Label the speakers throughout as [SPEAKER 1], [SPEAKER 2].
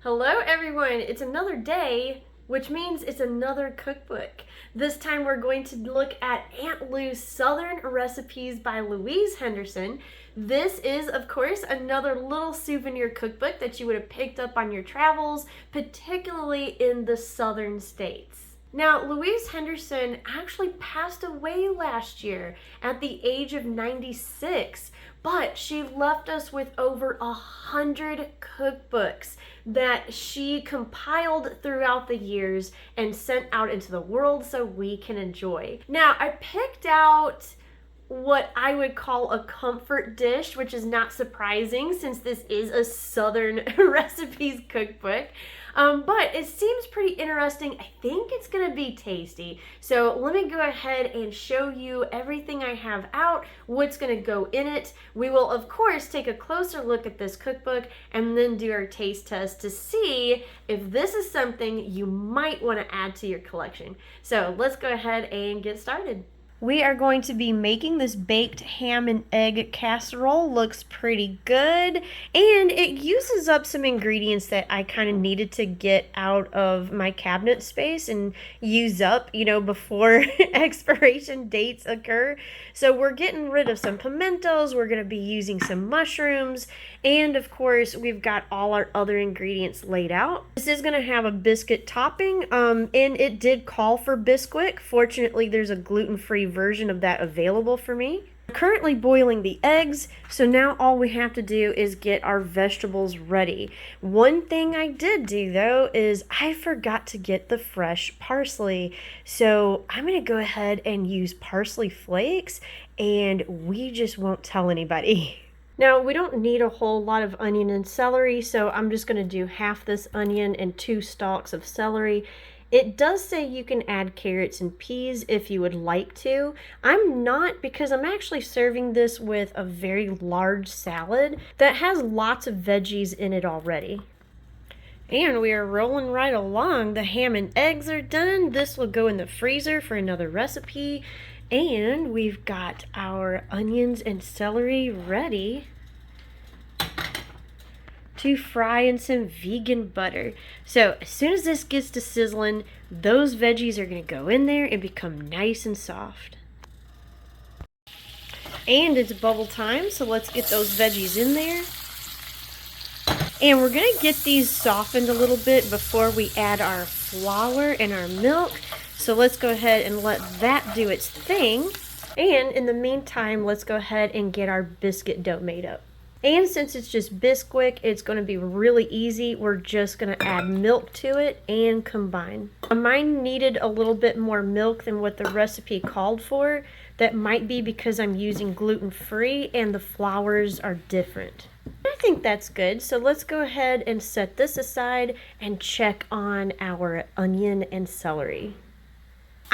[SPEAKER 1] Hello everyone, it's another day, which means it's another cookbook. This time we're going to look at Aunt Lou's Southern Recipes by Louise Henderson. This is, of course, another little souvenir cookbook that you would have picked up on your travels, particularly in the southern states. Now, Louise Henderson actually passed away last year at the age of 96, but she left us with over 100 cookbooks that she compiled throughout the years and sent out into the world so we can enjoy. Now, I picked out what I would call a comfort dish, which is not surprising since this is a Southern recipes cookbook. But it seems pretty interesting. I think it's gonna be tasty. So let me go ahead and show you everything I have out, what's gonna go in it. We will, of course, take a closer look at this cookbook and then do our taste test to see if this is something you might wanna add to your collection. So let's go ahead and get started. We are going to be making this baked ham and egg casserole. Looks pretty good, and it uses up some ingredients that I kind of needed to get out of my cabinet space and use up, before expiration dates occur. So we're getting rid of some pimentos, we're going to be using some mushrooms, and of course we've got all our other ingredients laid out. This is going to have a biscuit topping, and it did call for Bisquick. Fortunately, there's a gluten-free version of that available for me. I'm currently boiling the eggs, so now all we have to do is get our vegetables ready. One thing I did do though is I forgot to get the fresh parsley, so I'm gonna go ahead and use parsley flakes, and we just won't tell anybody. Now, we don't need a whole lot of onion and celery, so I'm just going to do half this onion and 2 stalks of celery. It does say you can add carrots and peas if you would like to. I'm not, because I'm actually serving this with a very large salad that has lots of veggies in it already. And we are rolling right along. The ham and eggs are done. This will go in the freezer for another recipe. And we've got our onions and celery ready to fry in some vegan butter. So as soon as this gets to sizzling, those veggies are going to go in there and become nice and soft. And it's bubble time, so let's get those veggies in there. And we're going to get these softened a little bit before we add our flour and our milk. So let's go ahead and let that do its thing. And in the meantime, let's go ahead and get our biscuit dough made up. And since it's just Bisquick, it's going to be really easy. We're just going to add milk to it and combine. Mine needed a little bit more milk than what the recipe called for. That might be because I'm using gluten-free and the flours are different. I think that's good. So let's go ahead and set this aside and check on our onion and celery.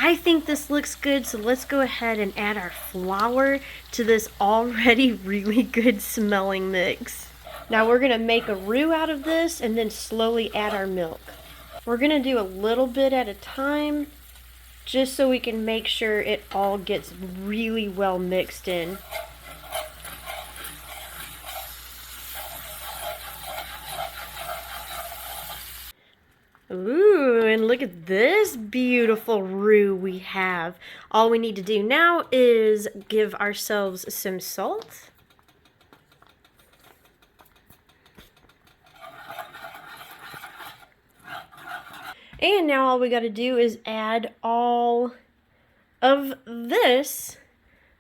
[SPEAKER 1] I think this looks good, so let's go ahead and add our flour to this already really good smelling mix. Now we're going to make a roux out of this and then slowly add our milk. We're going to do a little bit at a time just so we can make sure it all gets really well mixed in. Ooh, and look at this beautiful roux we have. All we need to do now is give ourselves some salt. And now all we got to do is add all of this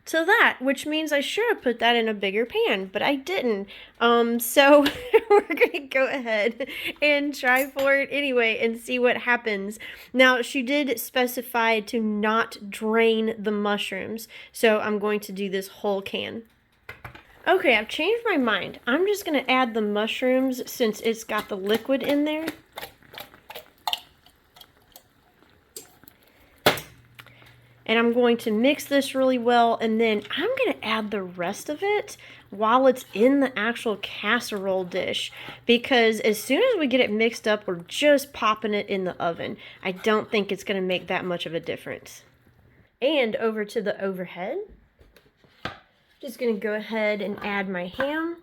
[SPEAKER 1] to that, which means I should have put that in a bigger pan, but I didn't. So we're gonna go ahead and try for it anyway and see what happens. Now, she did specify to not drain the mushrooms, so I'm going to do this whole can. Okay, I've changed my mind. I'm just gonna add the mushrooms since it's got the liquid in there. And I'm going to mix this really well, and then I'm going to add the rest of it while it's in the actual casserole dish, because as soon as we get it mixed up, we're just popping it in the oven. I don't think it's going to make that much of a difference. And over to the overhead, just going to go ahead and add my ham.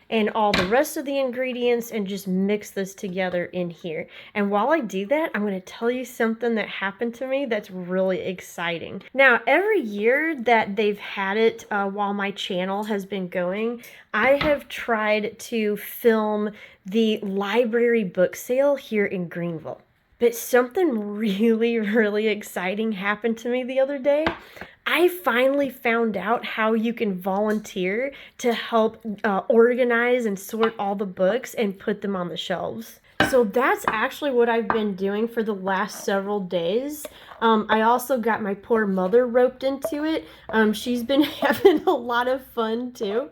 [SPEAKER 1] and all the rest of the ingredients and just mix this together in here. And while I do that, I'm going to tell you something that happened to me that's really exciting. Now, every year that they've had it while my channel has been going, I have tried to film the library book sale here in Greenville. But something really, really exciting happened to me the other day. I finally found out how you can volunteer to help organize and sort all the books and put them on the shelves. So that's actually what I've been doing for the last several days. I also got my poor mother roped into it. She's been having a lot of fun too.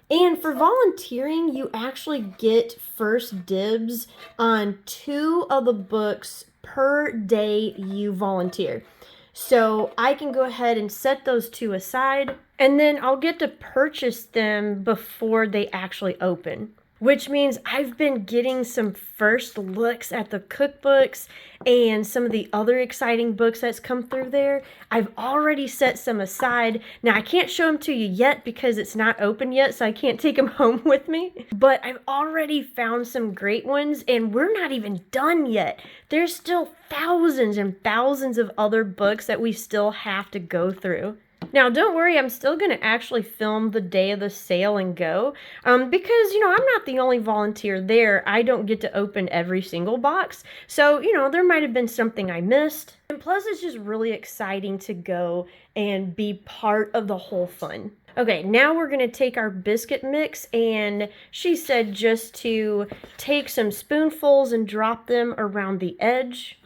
[SPEAKER 1] And for volunteering, you actually get first dibs on 2 of the books per day you volunteer. So I can go ahead and set those 2 aside, and then I'll get to purchase them before they actually open. Which means I've been getting some first looks at the cookbooks and some of the other exciting books that's come through there. I've already set some aside. Now, I can't show them to you yet because it's not open yet, so I can't take them home with me. But I've already found some great ones, and we're not even done yet. There's still thousands and thousands of other books that we still have to go through. Now, don't worry, I'm still going to actually film the day of the sale and go, because, I'm not the only volunteer there. I don't get to open every single box, so, there might have been something I missed. And plus, it's just really exciting to go and be part of the whole fun. Okay, now we're going to take our biscuit mix, and she said just to take some spoonfuls and drop them around the edge.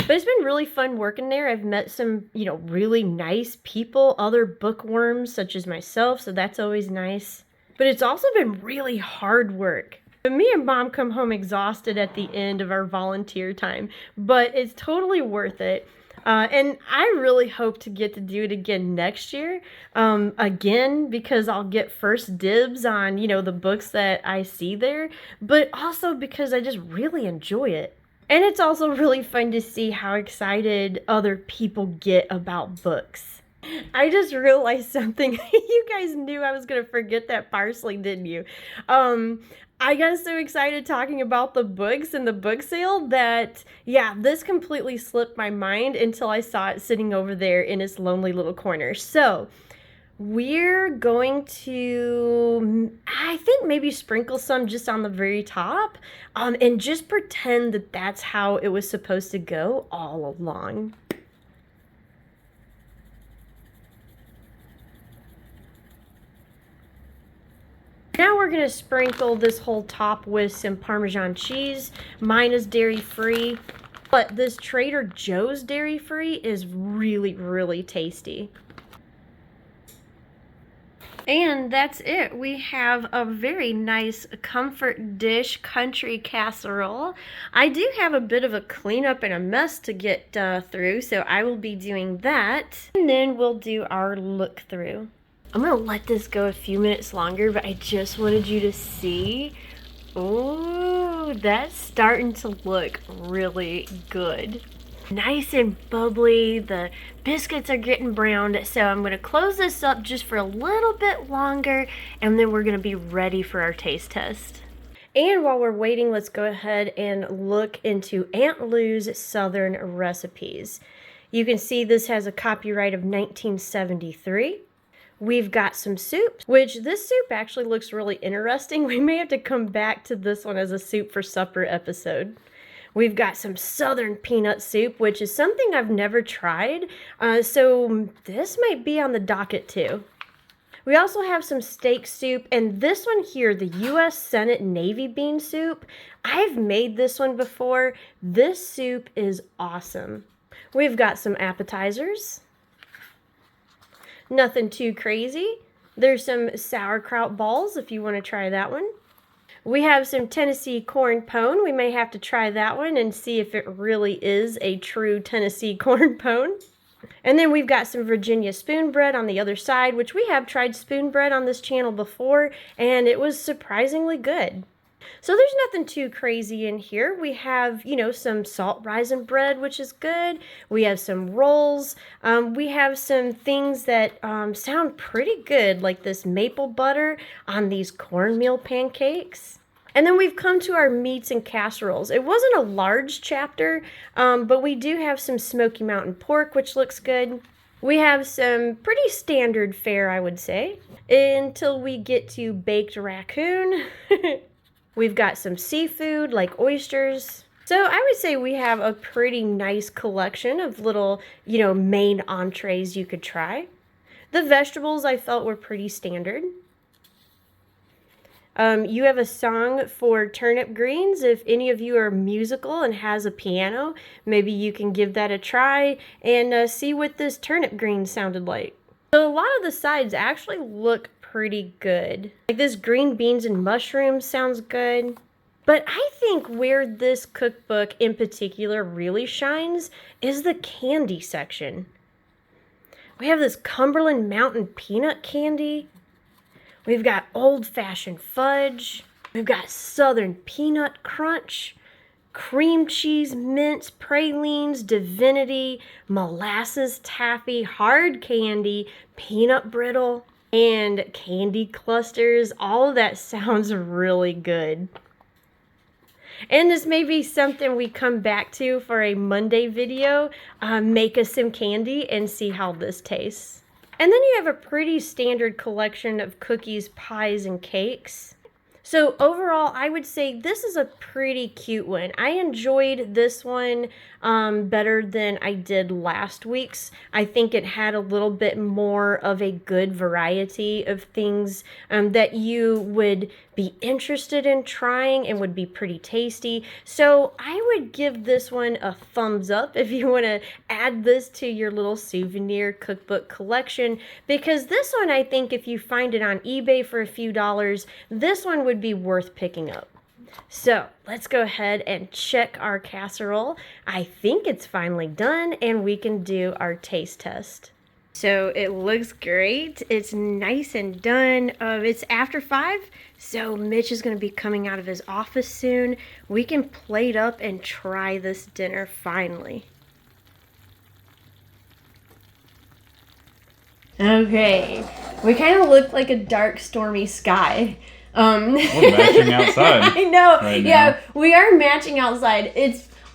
[SPEAKER 1] But it's been really fun working there. I've met some, really nice people, other bookworms such as myself, so that's always nice. But it's also been really hard work. But me and Mom come home exhausted at the end of our volunteer time, but it's totally worth it. And I really hope to get to do it again next year, again, because I'll get first dibs on, the books that I see there, but also because I just really enjoy it. And it's also really fun to see how excited other people get about books. I just realized something. You guys knew I was going to forget that parsley, didn't you? I got so excited talking about the books and the book sale that, this completely slipped my mind until I saw it sitting over there in its lonely little corner. So we're going to, I think, maybe sprinkle some just on the very top, and just pretend that that's how it was supposed to go all along. Now we're going to sprinkle this whole top with some Parmesan cheese. Mine is dairy-free, but this Trader Joe's dairy-free is really, really tasty. And that's it. We have a very nice comfort dish country casserole. I do have a bit of a cleanup and a mess to get through, so I will be doing that. And then we'll do our look through. I'm gonna let this go a few minutes longer, but I just wanted you to see. Ooh, that's starting to look really good. Nice and bubbly. The biscuits are getting browned, so I'm going to close this up just for a little bit longer, and then we're going to be ready for our taste test. And while we're waiting, let's go ahead and look into Aunt Lou's Southern Recipes. You can see this has a copyright of 1973. We've got some soup, which this soup actually looks really interesting. We may have to come back to this one as a soup for supper episode. We've got some Southern peanut soup, which is something I've never tried, so this might be on the docket too. We also have some steak soup, and this one here, the U.S. Senate Navy bean soup. I've made this one before. This soup is awesome. We've got some appetizers. Nothing too crazy. There's some sauerkraut balls if you want to try that one. We have some Tennessee corn pone. We may have to try that one and see if it really is a true Tennessee corn pone. And then we've got some Virginia spoon bread on the other side, which we have tried spoon bread on this channel before, and it was surprisingly good. So there's nothing too crazy in here. We have, some salt raisin bread, which is good. We have some rolls. We have some things that sound pretty good, like this maple butter on these cornmeal pancakes. And then we've come to our meats and casseroles. It wasn't a large chapter, but we do have some Smoky Mountain pork, which looks good. We have some pretty standard fare, I would say, until we get to baked raccoon. We've got some seafood like oysters. So I would say we have a pretty nice collection of little, main entrees you could try. The vegetables I felt were pretty standard. You have a song for turnip greens. If any of you are musical and has a piano, maybe you can give that a try and see what this turnip green sounded like. So a lot of the sides actually look pretty good. Like this green beans and mushrooms sounds good. But I think where this cookbook in particular really shines is the candy section. We have this Cumberland Mountain peanut candy. We've got old-fashioned fudge. We've got Southern peanut crunch, cream cheese mints, pralines, divinity, molasses taffy, hard candy, peanut brittle, and candy clusters. All of that sounds really good. And this may be something we come back to for a Monday video. Make us some candy and see how this tastes. And then you have a pretty standard collection of cookies, pies, and cakes. So overall, I would say this is a pretty cute one. I enjoyed this one better than I did last week's. I think it had a little bit more of a good variety of things that you would be interested in trying and would be pretty tasty. So I would give this one a thumbs up if you want to add this to your little souvenir cookbook collection, because this one, I think if you find it on eBay for a few dollars, this one would be worth picking up. So let's go ahead and check our casserole. I think it's finally done and we can do our taste test. So it looks great. It's nice and done. It's after 5, so Mitch is going to be coming out of his office soon. We can plate up and try this dinner finally. Okay, we kind of look like a dark, stormy sky.
[SPEAKER 2] We're matching outside.
[SPEAKER 1] I know.
[SPEAKER 2] Right
[SPEAKER 1] yeah,
[SPEAKER 2] now.
[SPEAKER 1] We are matching outside.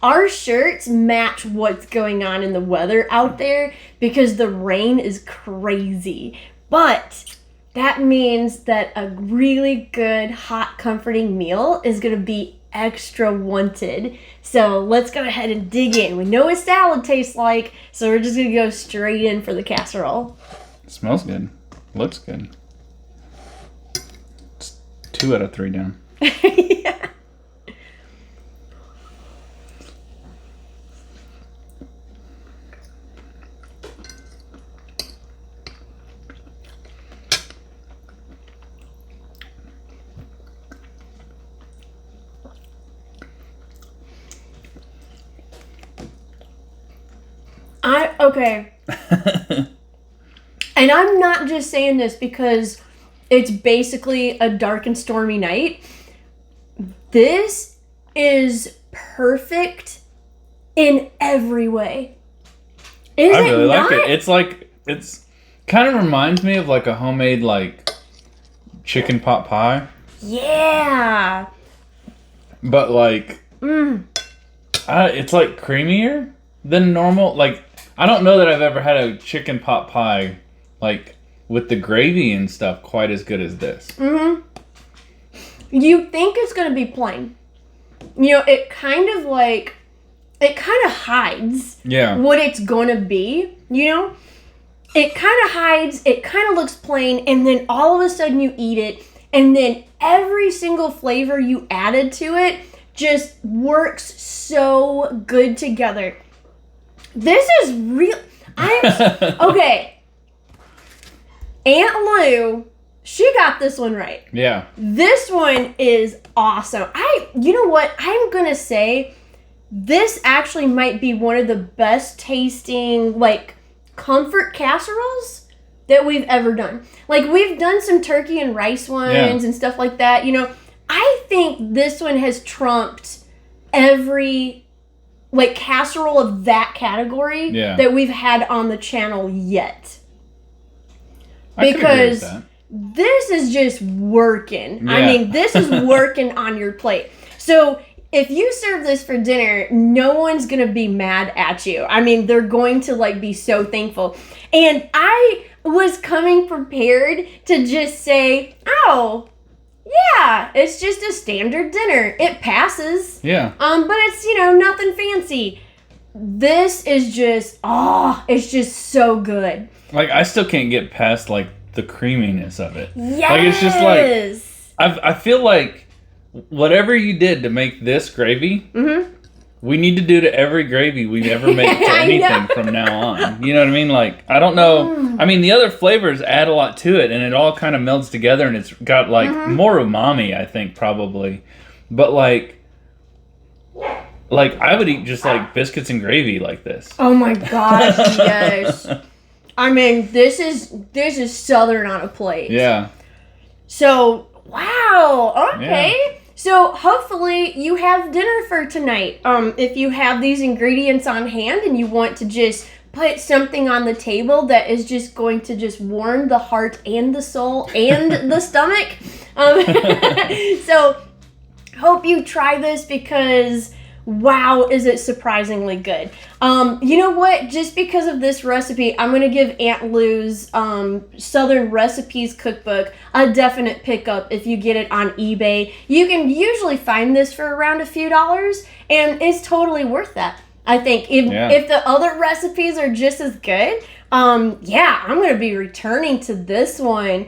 [SPEAKER 1] Our shirts match what's going on in the weather out there because the rain is crazy. But that means that a really good, hot, comforting meal is going to be extra wanted. So let's go ahead and dig in. We know what salad tastes like, so we're just going to go straight in for the casserole.
[SPEAKER 2] It smells good. Looks good. It's 2 out of 3 down.
[SPEAKER 1] Yeah. Okay. And I'm not just saying this because it's basically a dark and stormy night. This is perfect in every way.
[SPEAKER 2] I really like it. It's kind of reminds me of like a homemade like chicken pot pie.
[SPEAKER 1] Yeah.
[SPEAKER 2] But like, it's like creamier than normal. Like, I don't know that I've ever had a chicken pot pie like with the gravy and stuff quite as good as this.
[SPEAKER 1] Mm-hmm. You think it's going to be plain. You know, it kind of hides what it's going to be, you know? It kind of hides, it kind of looks plain, and then all of a sudden you eat it, and then every single flavor you added to it just works so good together. This is real. Okay. Aunt Lou, she got this one right.
[SPEAKER 2] Yeah.
[SPEAKER 1] This one is awesome. You know what? I'm going to say this actually might be one of the best tasting, like, comfort casseroles that we've ever done. Like, we've done some turkey and rice ones and stuff like that, you know. I think this one has trumped every like casserole of that category that we've had on the channel yet. Because this is just working. I mean, this is working on your plate. So if you serve this for dinner, no one's going to be mad at you. I mean, they're going to like be so thankful. And I was coming prepared to just say, oh, yeah, it's just a standard dinner. It passes.
[SPEAKER 2] Yeah.
[SPEAKER 1] But it's, you know, nothing fancy. This is just, it's just so good.
[SPEAKER 2] Like, I still can't get past, like, the creaminess of it.
[SPEAKER 1] Yes.
[SPEAKER 2] Like, it's just like, I feel like whatever you did to make this gravy, we need to do to every gravy we ever make to anything from now on. You know what I mean? Like, I don't know. I mean, the other flavors add a lot to it, and it all kind of melds together, and it's got, like, more umami, I think, probably. But, like, I would eat just, like, biscuits and gravy like this.
[SPEAKER 1] Oh, my gosh, yes. I mean, this is Southern on a plate.
[SPEAKER 2] Yeah.
[SPEAKER 1] So, wow. Okay.
[SPEAKER 2] Yeah.
[SPEAKER 1] So hopefully you have dinner for tonight. If you have these ingredients on hand and you want to just put something on the table that is just going to just warm the heart and the soul and the stomach. So hope you try this because wow, is it surprisingly good. You know what? Just because of this recipe, I'm going to give Aunt Lou's Southern Recipes Cookbook a definite pickup if you get it on eBay. You can usually find this for around a few dollars, and it's totally worth that. I think if the other recipes are just as good, yeah, I'm going to be returning to this one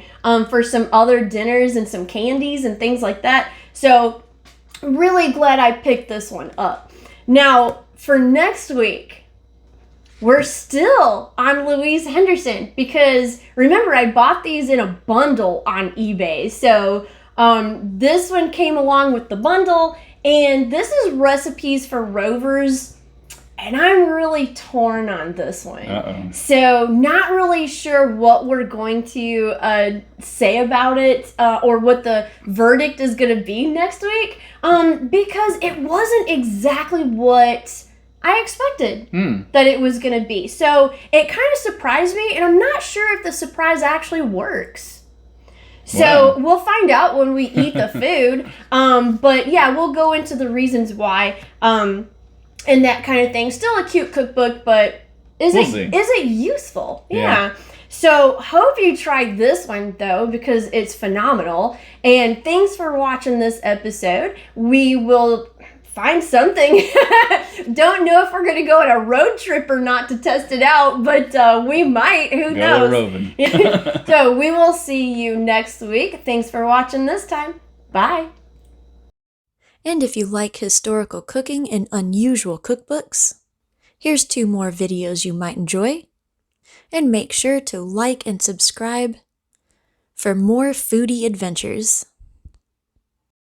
[SPEAKER 1] for some other dinners and some candies and things like that. So really glad I picked this one up. Now, for next week, we're still on Louise Henderson because remember I bought these in a bundle on eBay. So this one came along with the bundle, and this is recipes for Rovers. And I'm really torn on this one. So not really sure what we're going to say about it or what the verdict is going to be next week because it wasn't exactly what I expected that it was going to be. So it kind of surprised me, and I'm not sure if the surprise actually works. So we'll find out when we eat the food. But yeah, we'll go into the reasons why. And that kind of thing. Still a cute cookbook, but is it useful? Yeah. So hope you try this one though, because it's phenomenal. And thanks for watching this episode. We will find something. Don't know if we're going to go on a road trip or not to test it out, but we might. Who knows?
[SPEAKER 2] Roving.
[SPEAKER 1] So we will see you next week. Thanks for watching this time. Bye.
[SPEAKER 3] And if you like historical cooking and unusual cookbooks, here's 2 more videos you might enjoy. And make sure to like and subscribe for more foodie adventures.